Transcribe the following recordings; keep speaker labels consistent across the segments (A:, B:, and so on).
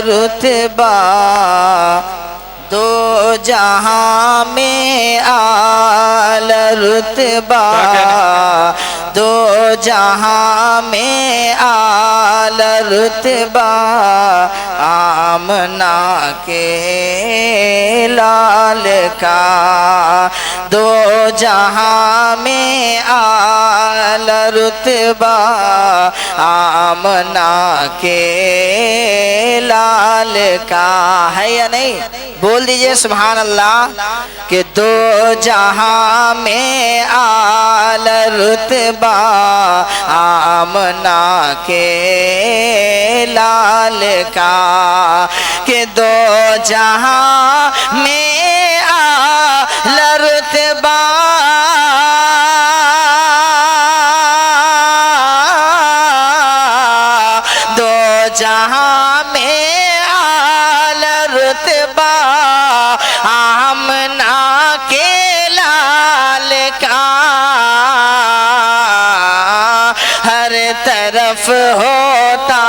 A: رتبہ دو جہاں میں اعلی رتبہ دو جہاں میں اعلی رتبہ آمنہ کے لال کا دو جہاں میں اعلی رتبہ آمنہ کے لال کا ہے یا نہیں؟ بول دیجئے سبحان اللہ کہ دو جہاں میں اعلی رتبہ آمنہ کے لال کا کہ دو جہاں میں اعلی رتبہ دو جہاں میں اعلی رتبہ آمنہ کے لال کا ہر طرف ہوتا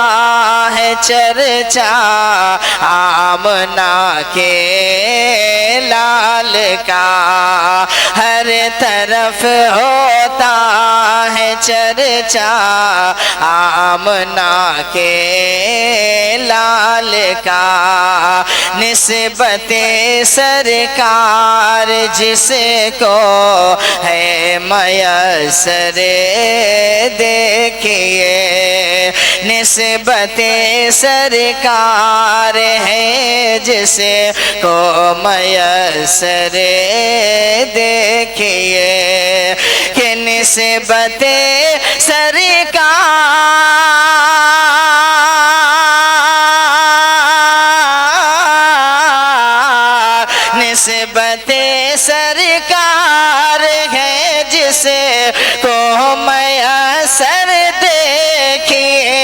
A: ہے چرچا آمنہ کے لال کا ہر طرف ہوتا ہے چرچا آمنہ کے لال کا نسبت سرکار جس کو ہے میسر دیکھیے نسبت سرکار ہے جس کو میسر دیکھیے کہ نسبت سرکار نسبت سرکار ہے جس کو میسر دیکھیے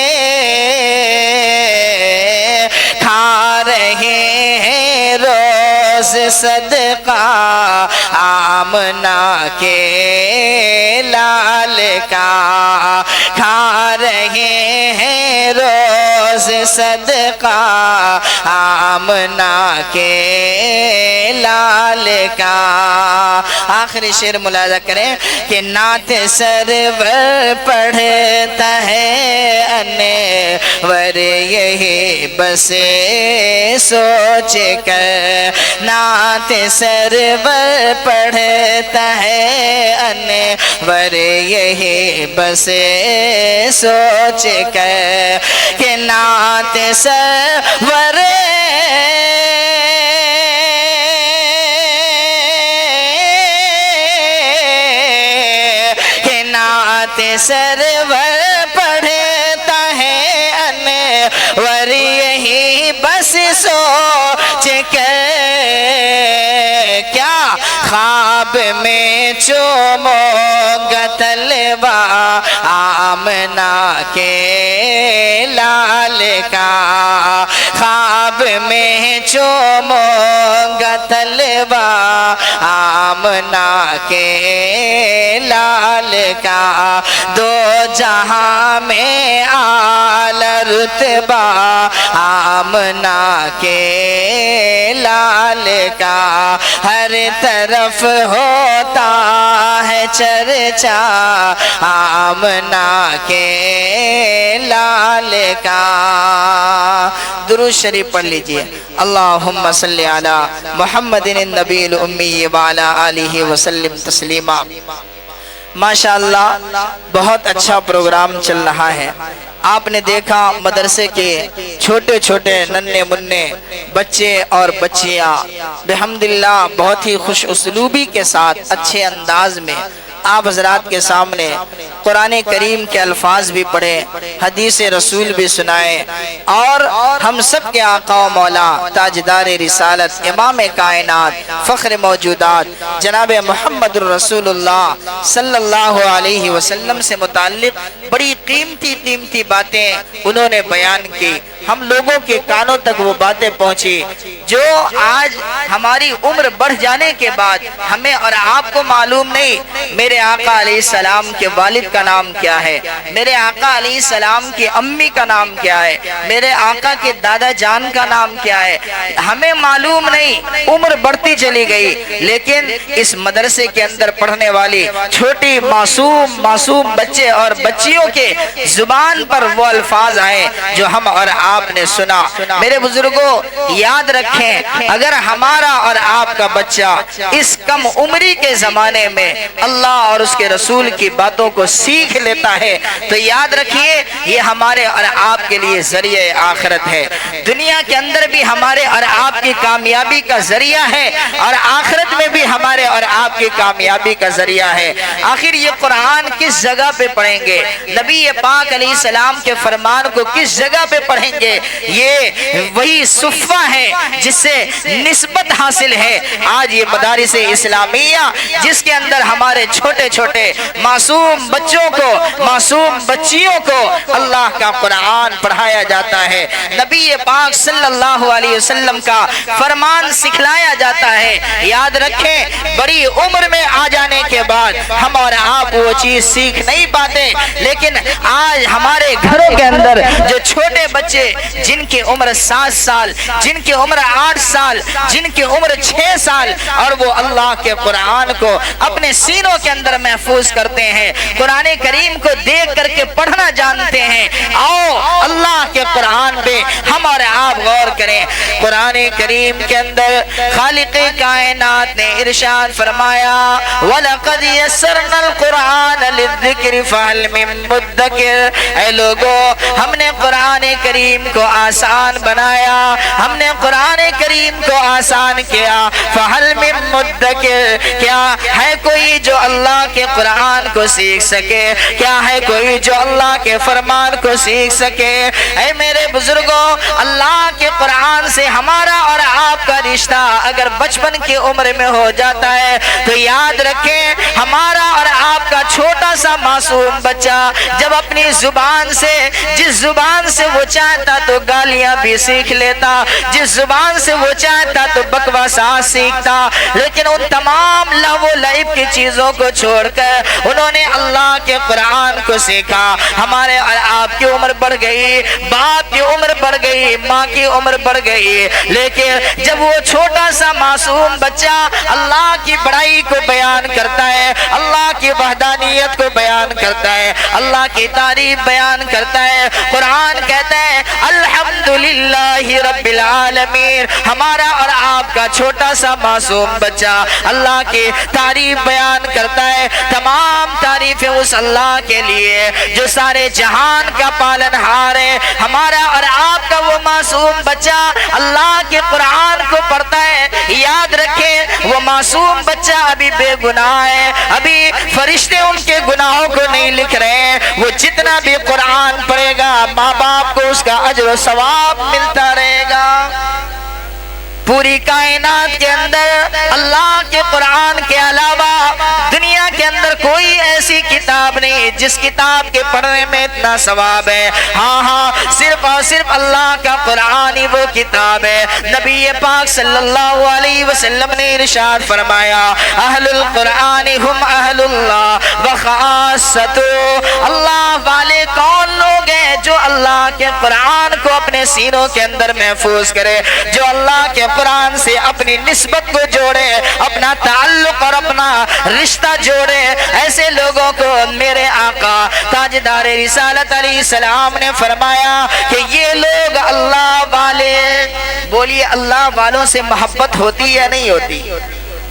A: کھا رہے ہیں روز صدقہ آمنہ کے لال کا کھا رہے ہیں روز صدقہ آمنہ کے لال کا آخری شعر ملاحظہ کریں کہ نعت سرور پڑھتا ہے انور یہی بس سوچ کر نعت سرور پڑھتا ہے انور یہی بس سوچ کر کہ نعت سرور سرور پڑھتا ہے انور یہی بس سوچ کر کیا خواب میں چومو گا طلبہ آمنہ کے لال کا خواب میں چومو گا طلبہ آمنہ کے لال کا دو جہاں میں اعلی رتبہ آمنہ کے لال کا ہر طرف ہوتا ہے چرچا آمنہ کے لال کا درود شریف پڑھ لیجئے اللہم صلی علی محمد النبی الامی وعلی آلہ وسلم تسلیما ماشاءاللہ بہت اچھا پروگرام چل رہا ہے آپ نے دیکھا مدرسے کے چھوٹے چھوٹے ننھے منھے بچے اور بچیاں بحمداللہ بہت ہی خوش اسلوبی کے ساتھ اچھے انداز میں آپ حضرات کے سامنے قرآن کریم کے الفاظ بھی پڑھے حدیث رسول بھی سنائے اور ہم سب کے آقا و مولا تاجدار رسالت امام کائنات فخر موجودات جناب محمد الرسول اللہ صلی اللہ علیہ وسلم سے متعلق بڑی قیمتی باتیں انہوں نے بیان کی ہم لوگوں کے کانوں تک وہ باتیں پہنچی جو آج ہماری عمر بڑھ جانے کے بعد ہمیں اور آپ کو معلوم نہیں میرے میرے آقا علیہ السلام کے والد کا نام کیا ہے، میرے آقا علیہ السلام کی امی کا نام کیا ہے، میرے آقا کے دادا جان کا نام کیا ہے، ہمیں معلوم نہیں۔ عمر بڑھتی چلی گئی، لیکن اس مدرسے کے اندر پڑھنے والی چھوٹی معصوم بچے اور بچیوں کے زبان پر وہ الفاظ آئے جو ہم اور آپ نے سنا۔ میرے بزرگوں یاد رکھیں، اگر ہمارا اور آپ کا بچہ اس کم عمری کے زمانے میں اللہ اور اس کے رسول کی باتوں کو سیکھ لیتا ہے تو یاد رکھیے یہ ہمارے اور آپ کے لیے ذریعہ آخرت ہے، دنیا کے اندر بھی ہمارے اور آپ کی کامیابی کا ذریعہ ہے اور آخرت میں بھی ہمارے اور آپ کی کامیابی کا ذریعہ ہے۔ آخر یہ قرآن کس جگہ پہ پڑھیں گے، نبی پاک علیہ السلام کے فرمان کو کس جگہ پہ پڑھیں گے؟ یہ وہی صفہ ہے جس سے نسبت حاصل ہے۔ آج یہ مدارس اسلامیہ جس کے اندر ہمارے چھوٹے چھوٹے معصوم بچوں کو، معصوم بچیوں کو اللہ کا قرآن پڑھایا جاتا ہے، نبی پاک صلی اللہ علیہ وسلم کا فرمان سکھلایا جاتا ہے۔ یاد رکھیں بڑی عمر میں آ جانے کے بعد ہم اور آپ وہ چیز سیکھ نہیں پاتے، لیکن آج ہمارے گھروں کے اندر جو چھوٹے بچے جن کی عمر 7 سال، جن کی عمر 8 سال، جن کی عمر 6 سال اور وہ اللہ کے قرآن کو اپنے سینوں کے اندر محفوظ کرتے ہیں، قرآن کریم کو دیکھ کر کے پڑھنا جانتے ہیں۔ آؤ اللہ کے قرآن پہ ہم اور آپ غور کریں۔ قرآن کریم کے اندر خالق کائنات نے ارشاد فرمایا وَلَقَدْ يَسَّرْنَا الْقُرْآنَ لِلذِّكْرِ فَهَلْ مِن مُدَّكِرٍ۔ اے لوگو ہم نے قرآن کریم کو آسان بنایا، ہم نے قرآن کریم کو آسان کیا، فَهَلْ مِن مُدَّكِرٍ، کیا ہے کوئی جو اللہ کے قرآن کو سیکھ سکے، کیا ہے کوئی جو اللہ کے فرمان کو سیکھ سکے؟ اے میرے بزرگوں اللہ کے قرآن سے ہمارا اور آپ کا رشتہ اگر بچپن کی عمر میں ہو جاتا ہے تو یاد رکھیں ہمارا اور آپ کا چھوٹا سا معصوم بچہ جب اپنی زبان سے، جس زبان سے وہ چاہتا تو گالیاں بھی سیکھ لیتا، جس زبان سے وہ چاہتا تو بکواسات سیکھتا، لیکن ان تمام لہو و لعب کی چیزوں کو چھوڑ کر انہوں نے اللہ کے قرآن کو سیکھا۔ ہمارے اور آپ کی عمر بڑھ گئی، باپ کی عمر بڑھ گئی، ماں کی عمر بڑھ گئی، لیکن جب وہ چھوٹا سا معصوم بچہ اللہ کی بڑائی کو بیان کرتا ہے، اللہ کی وحدانیت کو بیان کرتا ہے، اللہ کی تعریف بیان کرتا ہے، قرآن کہتا ہے الحمدللہ رب العالمین، ہمارا اور آپ کا چھوٹا سا معصوم بچہ اللہ کی تعریف بیان کرتا ہے۔ تمام تعریفیں اس اللہ کے لیے جو سارے جہان کا پالن ہار ہے۔ ہمارا اور آپ کا وہ معصوم بچہ اللہ کے قرآن کو پڑھتا ہے، یاد رکھیں وہ معصوم بچہ ابھی بے گناہ ہے، ابھی فرشتے ان کے گناہوں کو نہیں لکھ رہے ہیں، وہ جتنا بھی قرآن پڑھے گا ماں باپ کو اس کا اجر و ثواب ملتا رہے گا۔ پوری کائنات کے اندر اللہ کے قرآن کے علاوہ دنیا کے اندر کوئی ایسی کتاب نہیں جس کتاب کے پڑھنے میں اتنا ثواب ہے۔ ہاں صرف اور صرف اللہ کا قرآن ہی وہ کتاب ہے۔ نبی پاک صلی اللہ علیہ وسلم نے ارشاد فرمایا اہل القرآن ہم اہل اللہ وخاصتو، اللہ والے کون لوگ ہیں جو اللہ کے قرآن کو اپنے سینوں کے اندر محفوظ کرے، جو اللہ کے قرآن سے اپنی نسبت کو جوڑے، اپنا تعلق اور اپنا رشتہ جوڑے۔ ایسے لوگوں کو میرے آقا تاجدار رسالت علیہ السلام نے فرمایا کہ یہ لوگ اللہ والے، بولیے اللہ والوں سے محبت ہوتی یا نہیں ہوتی؟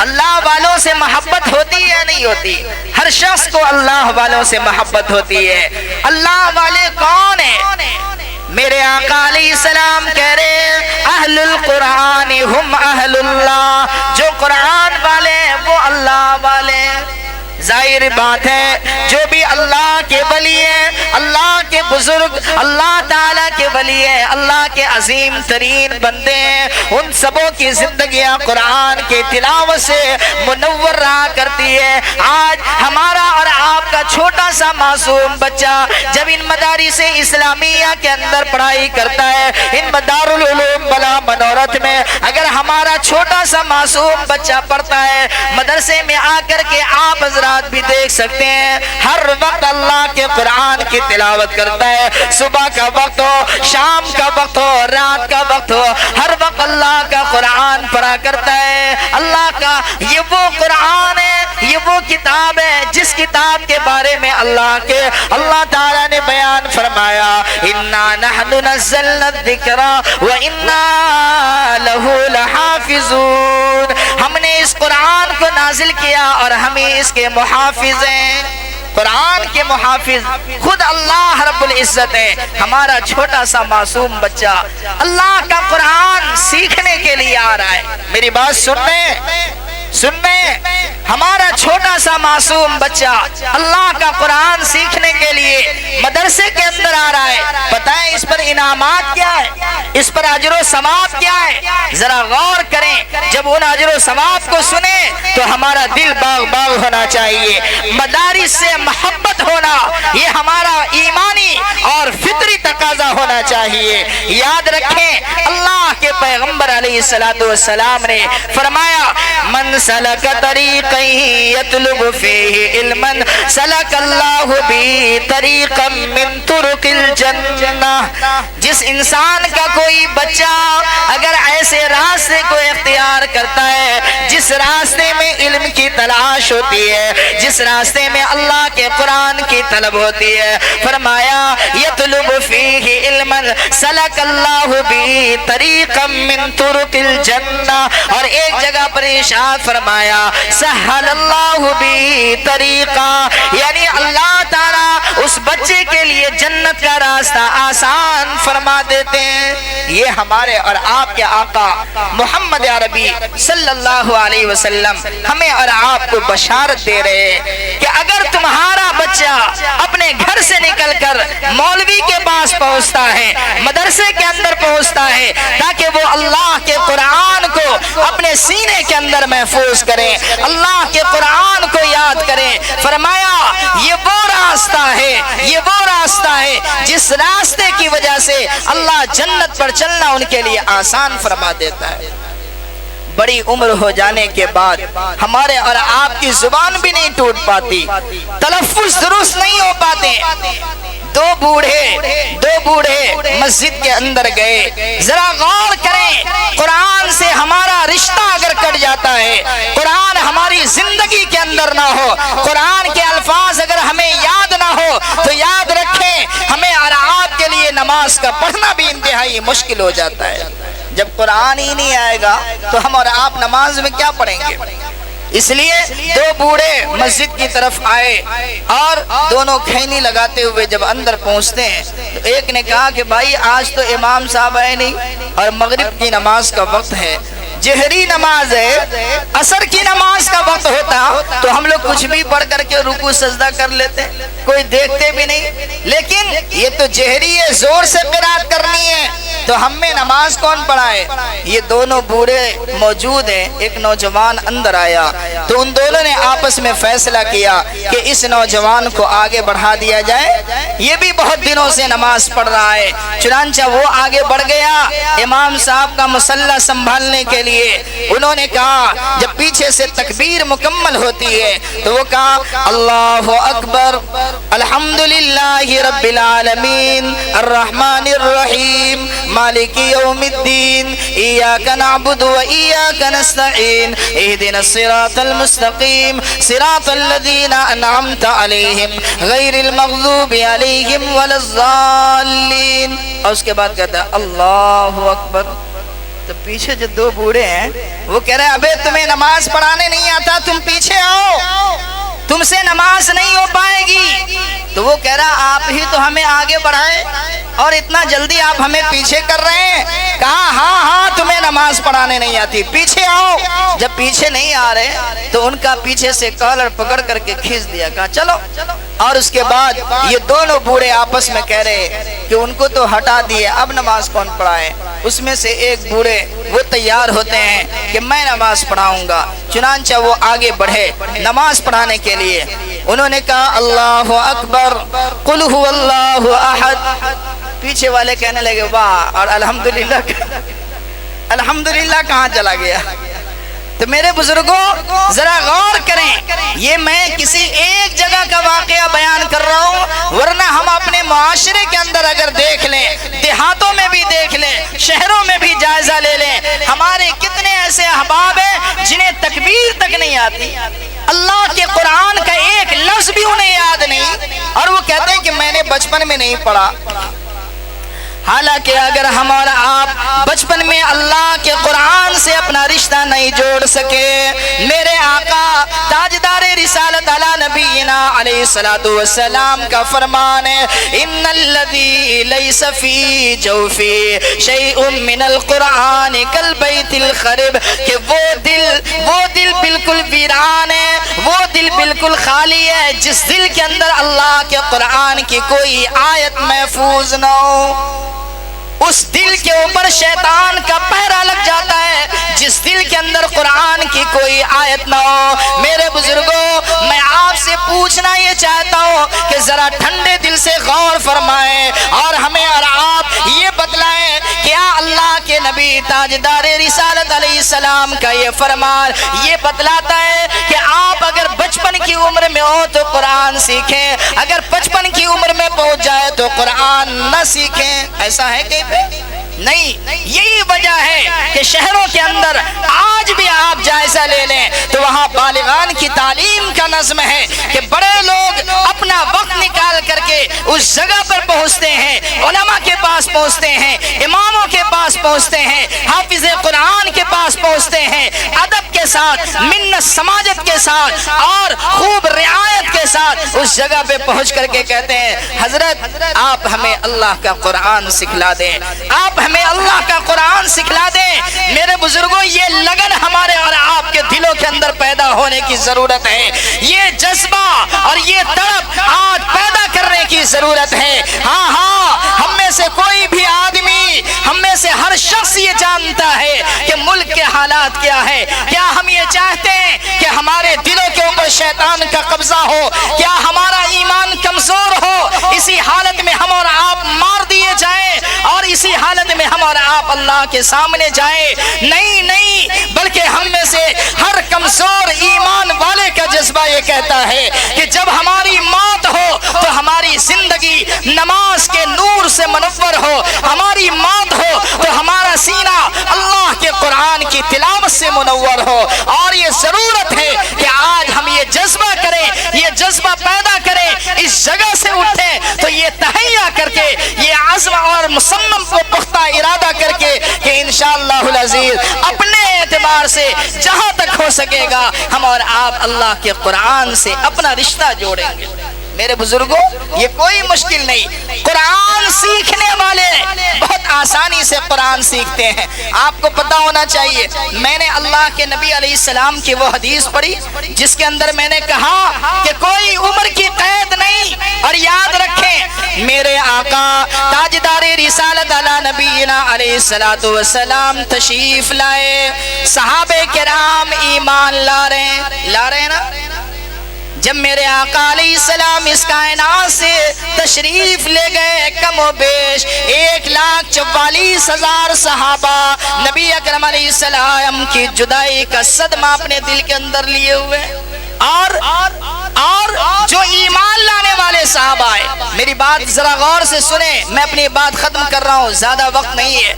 A: اللہ والوں سے محبت ہوتی یا نہیں ہوتی؟ ہر شخص کو اللہ والوں سے محبت ہوتی ہے۔ اللہ والے کون ہیں؟ میرے آقا علیہ السلام کہہ رہے ہیں اہل القرآن ہم اہل اللہ، جو قرآن والے ہیں وہ اللہ والے ہیں۔ ظاہر بات ہے جو بھی اللہ کے ولی ہیں، اللہ کے بزرگ، اللہ تعالیٰ کے ولی ہیں، اللہ کے عظیم ترین بندے ہیں، ان سبوں کی زندگیاں قرآن کے تلاوت سے منور رہا کرتی ہے۔ آج ہمارا اور آپ کا چھوٹا سا معصوم بچہ جب ان مدارس اسلامیہ کے اندر پڑھائی کرتا ہے، ان مدارالعلوم بلا منورت میں اگر ہمارا چھوٹا سا معصوم بچہ پڑھتا ہے، مدرسے میں آ کر کے آپ حضرات بھی دیکھ سکتے ہیں ہر وقت اللہ کے قرآن کی تلاوت کرتا ہے، صبح کا وقت ہو، شام کا وقت ہو، رات کا وقت ہو، ہر وقت اللہ کا قرآن پڑھا کرتا ہے۔ اللہ کا یہ وہ قرآن ہے، یہ وہ کتاب ہے جس کتاب کے بارے میں اللہ تعالیٰ نے بیان فرمایا، اِنَّا نَحْنُ نَزَّلْنَا الذِّكْرَ وَإِنَّا لَهُ لَحَافِظُونَ، ہم نے اس قرآن کو نازل کیا اور ہمیں اس کے محافظ ہیں۔ قرآن کے محافظ خود اللہ رب العزت ہے۔ ہمارا چھوٹا سا معصوم بچہ اللہ کا قرآن سیکھنے کے لیے آ رہا ہے، میری بات سننے ہمارا چھوٹا سا معصوم بچہ اللہ کا قرآن سیکھنے کے لیے مدرسے کے اندر آ رہا ہے، پتہ ہے اس پر انعامات کیا ہے، اس پر اجر و ثواب کیا ہے؟ ذرا غور کریں، جب ان اجر و ثواب کو سنیں تو ہمارا دل باغ باغ ہونا چاہیے، مدارس سے محبت ہونا یہ ہمارا ایمانی اور فطری تقاضا ہونا چاہیے۔ یاد رکھیں اللہ کے پیغمبر علیہ السلام نے فرمایا، من سلک طریقا یطلب فیہ علما سلک اللہ بھی طریقا من طرق الجنہ، جس انسان کا کوئی بچہ اگر ایسے راستے کو اختیار کرتا ہے جس راستے میں علم کی تلاش ہوتی ہے، جس راستے میں اللہ کے قرآن کی طلب ہوتی ہے، فرمایا یطلب فیہ علما سلک اللہ بھی طریقا من طرق الجنہ، اور ایک جگہ پر ارشاد فرمایا سہل اللہ بھی طریقہ، یعنی اللہ تعالیٰ اس بچے کے لیے جنت کا راستہ آسان فرما دیتے ہیں۔ یہ ہمارے اور آپ کے آقا محمد عربی صلی اللہ علیہ وسلم ہمیں اور آپ کو بشارت دے رہے ہیں کہ اگر تمہارا بچہ اپنے گھر سے نکل کر مولوی کے پاس پہنچتا ہے، مدرسے کے اندر پہنچتا ہے تاکہ وہ اللہ کے قرآن کو اپنے سینے کے اندر محفوظ کریں، اللہ کے قرآن کو یاد کریں، فرمایا یہ وہ راستہ ہے جس راستے کی وجہ سے اللہ جنت پر چلنا ان کے لیے آسان فرما دیتا ہے۔ بڑی عمر ہو جانے کے بعد ہمارے اور آپ کی زبان بھی نہیں ٹوٹ پاتی، تلفظ درست نہیں ہو پاتے۔ دو بوڑھے مسجد کے اندر گئے، ذرا غور کریں، قرآن سے ہمارا رشتہ اگر کٹ جاتا ہے، قرآن ہماری زندگی کے اندر نہ ہو، قرآن کے الفاظ اگر ہمیں یاد نہ ہو تو یاد رکھیں ہمیں اور آپ کے لیے نماز کا پڑھنا بھی انتہائی مشکل ہو جاتا ہے۔ جب قرآن ہی نہیں آئے گا تو ہم اور آپ نماز میں کیا پڑھیں گے؟ اس لیے دو بوڑھے مسجد کی طرف آئے اور دونوں کھینی لگاتے ہوئے جب اندر پہنچتے ہیں تو ایک نے کہا کہ بھائی آج تو امام صاحب آئے نہیں اور مغرب کی نماز کا وقت ہے، جہری نماز ہے، عصر کی نماز کا وقت ہوتا تو ہم لوگ کچھ بھی پڑھ کر کے رکوع سجدہ کر لیتے، کوئی دیکھتے بھی نہیں، لیکن یہ تو جہری ہے، زور سے قرات کرنی ہے، تو ہم میں نماز کون پڑھائے؟ یہ دونوں بوڑھے موجود ہیں، ایک نوجوان اندر آیا تو ان دونوں نے آپس میں فیصلہ کیا کہ اس نوجوان کو آگے بڑھا دیا جائے، یہ بھی بہت دنوں سے نماز پڑھ رہا ہے۔ چنانچہ وہ آگے بڑھ گیا امام صاحب کا مصلی سنبھالنے کے لیے۔ انہوں نے کہا جب پیچھے سے تکبیر مکمل ہوتی ہے تو وہ کہا اللہ اکبر، الحمدللہ رب العالمین، الرحمن الرحیم، مالک یوم الدین، ایاک نعبد و ایاک نستعین، اہدنا الصراط المستقیم، صراط الذین انعمت علیہم غیر المغضوب علیہم ولا الضالین۔ اور اس کے بعد کہتا ہے اللہ اکبر۔ تو پیچھے جو دو بوڑھے ہیں وہ کہہ رہے ہیں ابے تمہیں نماز پڑھانے نہیں آتا، تم پیچھے آؤ، تم سے نماز نہیں ہو پائے گی۔ تو وہ کہہ رہا آپ ہی تو ہمیں آگے بڑھائے اور اتنا جلدی آپ ہمیں پیچھے کر رہے ہیں۔ کہا ہاں تمہیں نماز پڑھانے نہیں آتی، پیچھے آؤ۔ جب پیچھے نہیں آ رہے تو ان کا پیچھے سے کالر پکڑ کر کے کھینچ دیا، کہا چلو۔ اور اس کے بعد یہ دونوں بوڑھے آپس میں کہہ رہے کہ ان کو تو ہٹا دیے، اب نماز کون پڑھائے؟ اس میں سے ایک بوڑھے وہ تیار ہوتے ہیں کہ میں نماز پڑھاؤں گا۔ چنانچہ وہ آگے بڑھے نماز پڑھانے کے لیے۔ انہوں نے کہا اللہ اکبر، قل هو اللہ احد۔ پیچھے والے کہنے لگے واہ اور الحمدللہ۔ الحمدللہ کہاں چلا گیا؟ تو میرے بزرگوں ذرا غور کریں، یہ میں کسی ایک جگہ کا واقعہ بیان کر رہا ہوں، ورنہ ہم اپنے معاشرے کے اندر اگر دیکھ لیں، دیہاتوں میں بھی دیکھ لیں، شہروں میں بھی جائزہ لے لیں، ہمارے کتنے ایسے احباب ہیں جنہیں تکبیر تک نہیں آتی، اللہ کے قرآن کا ایک لفظ بھی انہیں یاد نہیں، اور وہ کہتے ہیں کہ میں نے بچپن میں نہیں پڑھا۔ حالانکہ اگر ہم اور آپ بچپن میں اللہ کے قرآن سے اپنا رشتہ نہیں جوڑ سکے، میرے آقا تاجدار رسالت علی نبینا علیہ الصلوۃ والسلام کا فرمان ہے، ان الذی لیس فی جوفی شیء من القرآن کالبیت الخرب، کہ وہ دل بالکل ویران ہے، وہ دل بالکل خالی ہے جس دل کے اندر اللہ کے قرآن کی کوئی آیت محفوظ نہ ہو۔ اس دل کے اوپر شیطان کا پہرا لگ جاتا ہے جس دل کے اندر قرآن کی کوئی آیت نہ ہو۔ میرے بزرگوں، میں آپ سے پوچھنا یہ چاہتا ہوں کہ ذرا ٹھنڈے دل سے غور فرمائیں اور ہمیں اور آپ یہ بتلائیں، کیا اللہ کے نبی تاجدار رسالت علیہ السلام کا یہ فرمان یہ بتلاتا ہے کہ آپ اگر بچپن کی عمر میں ہو تو قرآن سیکھیں، اگر بچپن کی عمر میں پہنچ جائے تو قرآن نہ سیکھیں؟ ایسا ہے کہ نہیں؟ یہی وجہ ہے کہ شہروں کے اندر آج بھی آپ جائزہ لے لیں تو وہاں بالغان کی تعلیم کا نظم ہے کہ بڑے لوگ اپنا وقت نکال کر کے اس جگہ پر پہنچتے ہیں، علماء کے پاس پہنچتے ہیں، اماموں کے پاس پہنچتے ہیں، حافظ قرآن کے پاس پہنچتے ہیں، ادب کے ساتھ، منت سماجت کے ساتھ اور خوب رعایت کے ساتھ اس جگہ پہ پہنچ کر کے کہتے ہیں حضرت آپ ہمیں اللہ کا قرآن سکھلا دیں، آپ ہمیں اللہ کا قرآن سکھلا دیں۔ میرے بزرگوں، یہ لگن ہمارے اور آپ کے دلوں کے اندر پیدا ہونے کی ضرورت ہے، یہ جذبہ اور یہ تڑپ آج پیدا کرنے کی ضرورت ہے۔ ہاں ہم میں سے کوئی بھی آدمی، ہم میں سے ہر شخص یہ جانتا ہے کہ ملک کے حالات کیا ہے۔ کیا ہم یہ چاہتے ہیں کہ ہمارے دلوں کے اوپر شیطان کا قبضہ ہو؟ کیا ہمارا ایمان کمزور ہو؟ اسی حالت میں ہم اور آپ مار دیے جائیں اور اسی حالت میں ہم اور آپ اللہ کے سامنے جائیں؟ نہیں، بلکہ ہم میں سے ہر کمزور ایمان والے کا جذبہ یہ کہتا ہے کہ جب ہماری موت ہو تو ہماری زندگی نماز کے نور سے منور ہو، ہماری موت ہو تو ہمارا سینہ اللہ کے قرآن کی تلاوت سے منور ہو۔ اور یہ ضرورت ہے کہ آج ہم یہ جذبہ کریں، یہ جذبہ پیدا کریں، اس جگہ سے اٹھیں تو یہ تہیہ کر کے، یہ عزم اور مصمم کو پختہ ارادہ کر کے کہ انشاءاللہ العزیز اپنے اعتبار سے جہاں تک ہو سکے گا ہم اور آپ اللہ کے قرآن سے اپنا رشتہ جوڑیں گے۔ میرے بزرگوں، یہ کوئی مشکل نہیں، قرآن سیکھنے والے بہت آسانی سے قرآن سیکھتے ہیں۔ آپ کو پتہ ہونا چاہیے، میں نے اللہ کے نبی علیہ السلام کی وہ حدیث پڑھی جس کے اندر میں نے کہا کہ کوئی عمر کی قید نہیں، اور یاد رکھیں میرے آقا تاجدار رسالت علی نبینا علیہ الصلوۃ والسلام تشریف لائے، صحابہ کرام ایمان لا رہے ہیں نا۔ جب میرے آقا علیہ السلام اس کائنات سے تشریف لے گئے، کم و بیش 1,44,000 صحابہ نبی اکرم علیہ السلام کی جدائی کا صدمہ اپنے دل کے اندر لیے ہوئے، اور جو ایمان لانے والے صحابہ آئے، میری بات ذرا غور سے سنیں، میں اپنی بات ختم کر رہا ہوں، زیادہ وقت نہیں ہے۔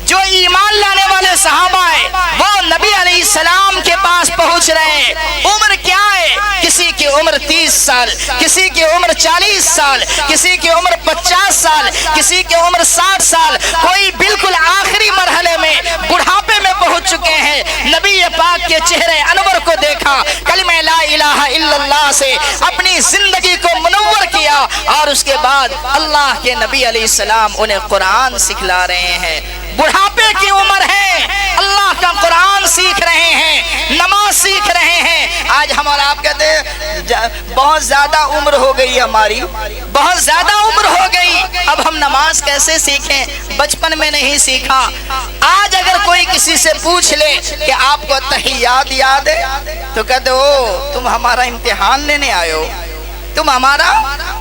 A: جو ایمان لانے والے صحابہ ہیں وہ نبی علیہ السلام کے پاس پہنچ رہے ہیں۔ عمر کیا ہے؟ کسی کی عمر 30 سال، کسی کی عمر 40 سال، کسی کی عمر 50 سال، کسی کی عمر 60 سال، کوئی بالکل آخری مرحلے میں بڑھاپے میں پہنچ چکے ہیں۔ نبی پاک کے چہرے انور کو دیکھا، کلمہ لا الہ الا اللہ سے اپنی زندگی کو منور کیا، اور اس کے بعد اللہ کے نبی علیہ السلام انہیں قرآن سکھلا رہے ہیں۔ بڑھاپے کی عمر ہے، اللہ کا قرآن سیکھ رہے ہیں، نماز سیکھ رہے ہیں۔ آج ہم اور آپ کہتے ہیں بہت زیادہ عمر ہو گئی ہماری، بہت زیادہ عمر ہو گئی، اب ہم نماز کیسے سیکھیں؟ بچپن میں نہیں سیکھا۔ آج اگر کوئی کسی سے پوچھ لے کہ آپ کو تحیات یاد ہے تو کہتے ہو تم ہمارا امتحان لینے آئے ہو، تم ہمارا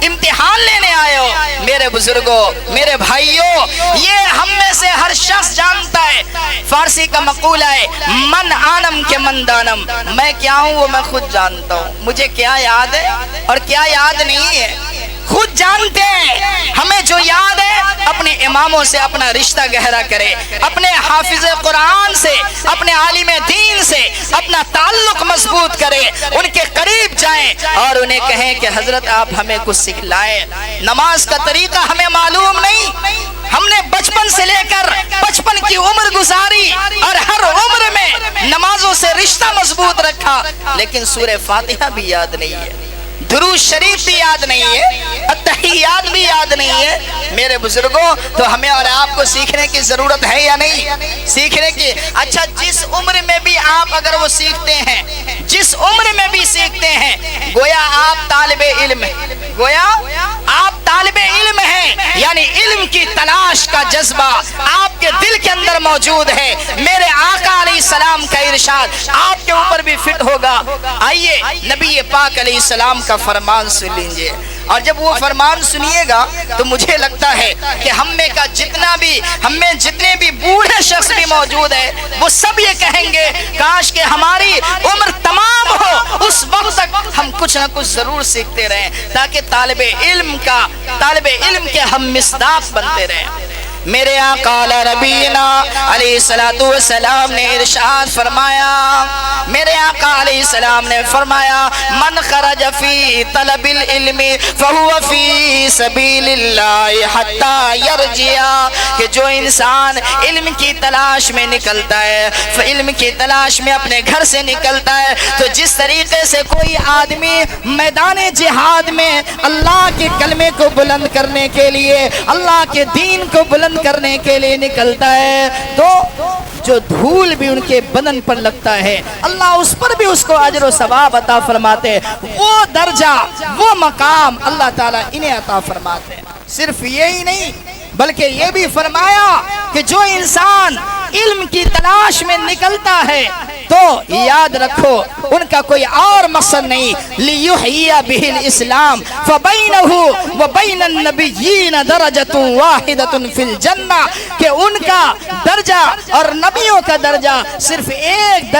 A: امتحان لینے آئے ہو۔ میرے بزرگوں، میرے بھائیوں، یہ ہم میں سے ہر شخص جانتا ہے فارسی کا مقولہ ہے من عالم کے من دانم، میں کیا ہوں وہ میں خود جانتا ہوں، مجھے کیا یاد ہے اور کیا یاد نہیں ہے خود جانتے ہیں۔ ہمیں جو یاد ہے اپنے اماموں سے اپنا رشتہ گہرا کرے، اپنے حافظ قرآن سے، اپنے عالم دین سے اپنا تعلق مضبوط کرے، ان کے قریب جائیں اور انہیں کہیں کہ حضرت آپ ہمیں کچھ سکھلائیں۔ نماز کا طریقہ ہمیں معلوم نہیں، ہم نے بچپن سے لے کر 55 کی عمر گزاری اور ہر عمر میں نمازوں سے رشتہ مضبوط رکھا، لیکن سورہ فاتحہ بھی یاد نہیں ہے، درود شریف بھی یاد نہیں ہے، التحیات بھی یاد نہیں ہے۔ میرے بزرگوں، تو ہمیں اور آپ کو سیکھنے کی ضرورت ہے یا نہیں؟ سیکھنے کی۔ اچھا، جس عمر میں بھی آپ اگر وہ سیکھتے ہیں، جس عمر میں بھی سیکھتے ہیں، گویا آپ طالب علم ہیں، گویا آپ طالب علم ہیں، یعنی علم کی تلاش کا جذبہ آپ کے دل کے اندر موجود ہے۔ میرے آقا علیہ السلام کا ارشاد آپ کے اوپر بھی فٹ ہوگا۔ آئیے نبی پاک علیہ السلام کا فرمان سن لیجئے، اور جب وہ فرمان سنیے گا تو مجھے لگتا ہے کہ ہم میں جتنے بھی بوڑھے شخص بھی موجود ہیں وہ سب یہ کہیں گے کاش کہ ہماری عمر تمام ہو، اس وقت تک ہم کچھ نہ کچھ ضرور سیکھتے رہیں، تاکہ طالب علم کے ہم مصداق بنتے رہیں۔ میرے آقا نبینا علیہ الصلوۃ والسلام نے ارشاد فرمایا، میرے آقا علیہ السلام نے فرمایا من خرج فی طلب العلم فہو فی سبیل اللہ حتی یرجع، کہ جو انسان علم کی تلاش میں نکلتا ہے، علم کی تلاش میں اپنے گھر سے نکلتا ہے، تو جس طریقے سے کوئی آدمی میدان جہاد میں اللہ کے کلمے کو بلند کرنے کے لیے، اللہ کے دین کو بلند کرنے کے لیے نکلتا ہے، تو جو دھول بھی ان کے بدن پر لگتا ہے اللہ اس پر بھی اس کو اجر و ثواب عطا فرماتے ہیں، وہ درجہ، وہ مقام اللہ تعالیٰ انہیں عطا فرماتے ہیں۔ صرف یہی نہیں بلکہ یہ بھی فرمایا کہ جو انسان علم کی تلاش میں نکلتا ہے تو یاد رکھو ان کا کوئی اور مقصد نہیں، لِيُحْيِيَ بِهِ الْإِسْلَامِ فَبَيْنَهُ وَبَيْنَ النَّبِيِّينَ دَرَجَةٌ وَاحِدَةٌ فِي الْجَنَّةِ، کہ ان کا درجہ اور نبیوں کا درجہ صرف ایک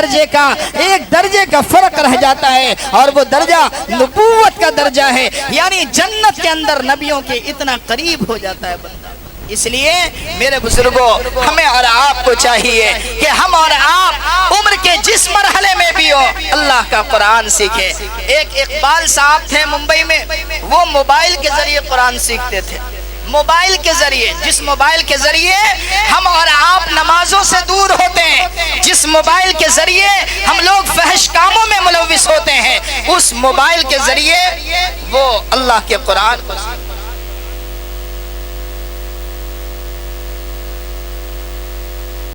A: درجے کا فرق رہ جاتا ہے، اور وہ درجہ نبوت کا درجہ ہے، یعنی جنت کے اندر نبیوں کے اتنا قریب ہو جاتا ہے بندہ۔ اس لیے میرے بزرگوں، ہمیں اور آپ کو چاہیے کہ ہم اور آپ عمر کے جس مرحلے میں بھی ہو اللہ کا قرآن سیکھیں۔ ایک اقبال صاحب تھے ممبئی میں، وہ موبائل کے ذریعے قرآن سیکھتے تھے، موبائل کے ذریعے، جس موبائل کے ذریعے ہم اور آپ نمازوں سے دور ہوتے ہیں، جس موبائل کے ذریعے ہم لوگ فحش کاموں میں ملوث ہوتے ہیں، اس موبائل کے ذریعے وہ اللہ کے قرآن کو